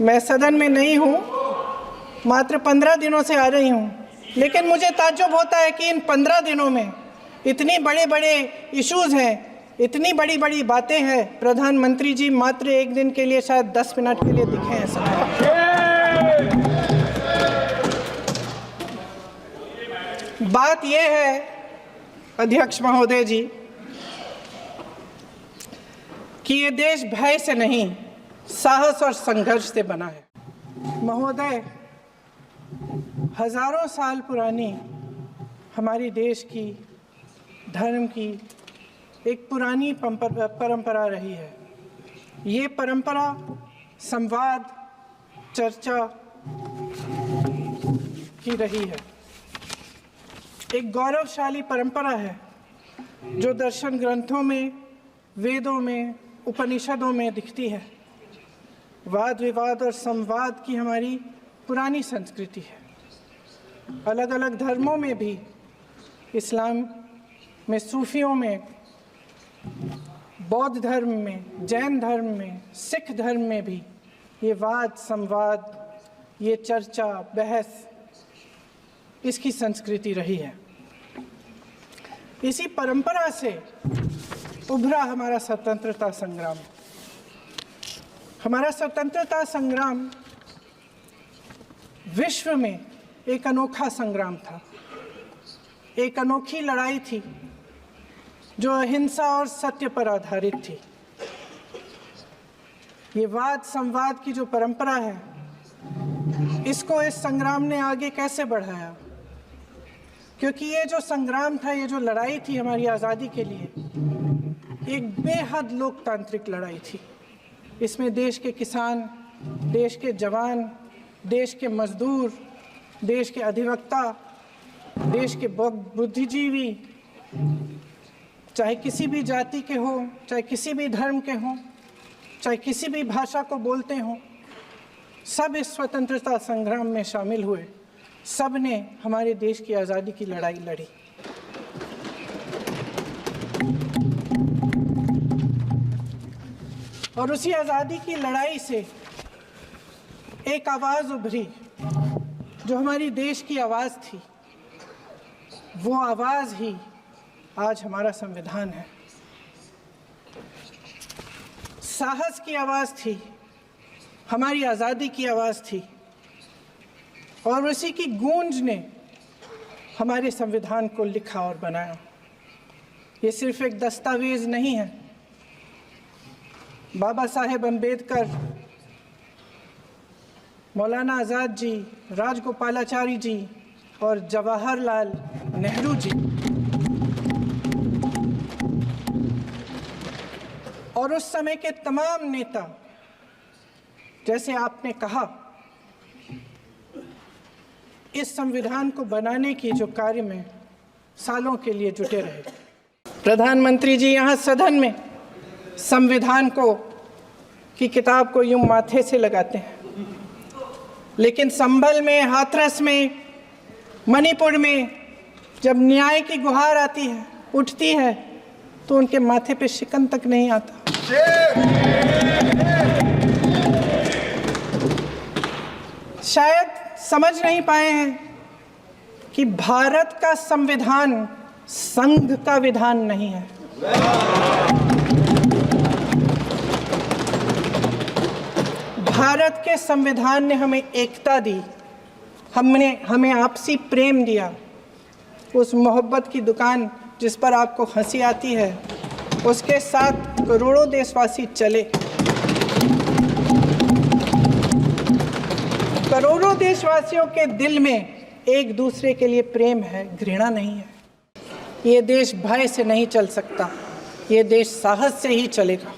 मैं सदन में नहीं हूँ, मात्र 15 दिनों से आ रही हूँ, लेकिन मुझे ताज्जुब होता है कि इन 15 दिनों में इतनी बड़े बड़े इश्यूज़ हैं, इतनी बड़ी बड़ी बातें हैं, प्रधानमंत्री जी मात्र एक दिन के लिए शायद 10 मिनट के लिए दिखे हैं सदन। बात यह है अध्यक्ष महोदय जी कि ये देश भय से नहीं, साहस और संघर्ष से बना है। महोदय, हजारों साल पुरानी हमारी देश की, धर्म की एक पुरानी परंपरा रही है। ये परंपरा संवाद, चर्चा की रही है। एक गौरवशाली परंपरा है जो दर्शन ग्रंथों में, वेदों में, उपनिषदों में दिखती है। वाद विवाद और संवाद की हमारी पुरानी संस्कृति है। अलग अलग धर्मों में भी, इस्लाम में, सूफियों में, बौद्ध धर्म में, जैन धर्म में, सिख धर्म में भी ये वाद संवाद, ये चर्चा बहस, इसकी संस्कृति रही है। इसी परंपरा से उभरा हमारा स्वतंत्रता संग्राम। हमारा स्वतंत्रता संग्राम विश्व में एक अनोखा संग्राम था, एक अनोखी लड़ाई थी जो अहिंसा और सत्य पर आधारित थी। ये वाद संवाद की जो परंपरा है, इसको इस संग्राम ने आगे कैसे बढ़ाया? क्योंकि ये जो संग्राम था, ये जो लड़ाई थी हमारी आज़ादी के लिए, एक बेहद लोकतांत्रिक लड़ाई थी। इसमें देश के किसान, देश के जवान, देश के मजदूर, देश के अधिवक्ता, देश के बुद्धिजीवी, चाहे किसी भी जाति के हों, चाहे किसी भी धर्म के हों, चाहे किसी भी भाषा को बोलते हों, सब इस स्वतंत्रता संग्राम में शामिल हुए। सब ने हमारे देश की आज़ादी की लड़ाई लड़ी। और उसी आज़ादी की लड़ाई से एक आवाज़ उभरी जो हमारी देश की आवाज़ थी। वो आवाज़ ही आज हमारा संविधान है। साहस की आवाज़ थी, हमारी आज़ादी की आवाज़ थी, और उसी की गूंज ने हमारे संविधान को लिखा और बनाया। ये सिर्फ एक दस्तावेज नहीं है। बाबा साहेब अम्बेडकर, मौलाना आज़ाद जी, राजगोपालाचारी जी और जवाहरलाल नेहरू जी और उस समय के तमाम नेता, जैसे आपने कहा, इस संविधान को बनाने की जो कार्य में सालों के लिए जुटे रहे। प्रधानमंत्री जी यहाँ सदन में संविधान को की किताब को यूं माथे से लगाते हैं, लेकिन संभल में, हाथरस में, मणिपुर में जब न्याय की गुहार आती है, उठती है, तो उनके माथे पे शिकन तक नहीं आता। शायद समझ नहीं पाए हैं कि भारत का संविधान संघ का विधान नहीं है। भारत के संविधान ने हमें एकता दी, हमें आपसी प्रेम दिया। उस मोहब्बत की दुकान जिस पर आपको हंसी आती है, उसके साथ करोड़ों देशवासी चले। करोड़ों देशवासियों के दिल में एक दूसरे के लिए प्रेम है, घृणा नहीं है। ये देश भय से नहीं चल सकता, ये देश साहस से ही चलेगा।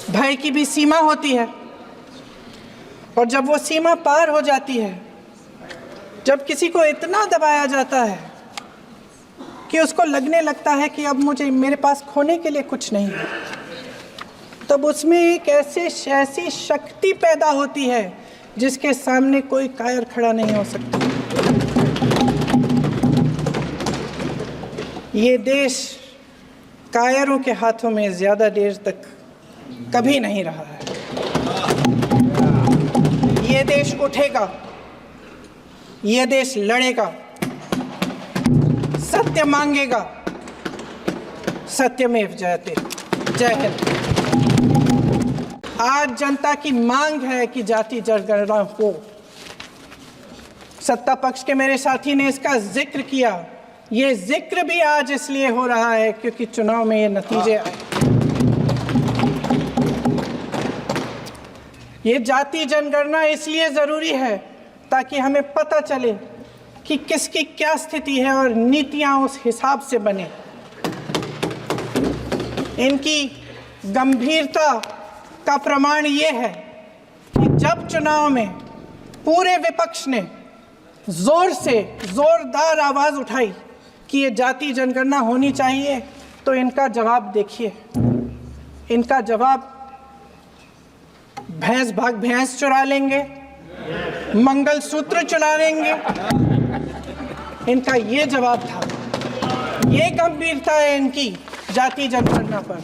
भय की भी सीमा होती है, और जब वो सीमा पार हो जाती है, जब किसी को इतना दबाया जाता है कि उसको लगने लगता है कि अब मेरे पास खोने के लिए कुछ नहीं है, तब उसमें एक ऐसी शक्ति पैदा होती है जिसके सामने कोई कायर खड़ा नहीं हो सकता। ये देश कायरों के हाथों में ज़्यादा देर तक कभी नहीं रहा है। देश उठेगा, ये देश लड़ेगा, सत्य मांगेगा, सत्यमेव जयते। जय हिंद। आज जनता की मांग है कि जाति जनगणना हो। सत्ता पक्ष के मेरे साथी ने इसका जिक्र किया। ये जिक्र भी आज इसलिए हो रहा है क्योंकि चुनाव में ये नतीजे आए। ये जाति जनगणना इसलिए जरूरी है ताकि हमें पता चले कि किसकी क्या स्थिति है और नीतियां उस हिसाब से बने। इनकी गंभीरता का प्रमाण ये है कि जब चुनाव में पूरे विपक्ष ने जोर से जोरदार आवाज उठाई कि ये जाति जनगणना होनी चाहिए, तो इनका जवाब देखिए। इनका जवाब भैंस भाग भैंस चुरा लेंगे, मंगलसूत्र चुरा लेंगे, इनका ये जवाब था। ये गंभीरता है इनकी जाति जनगणना पर।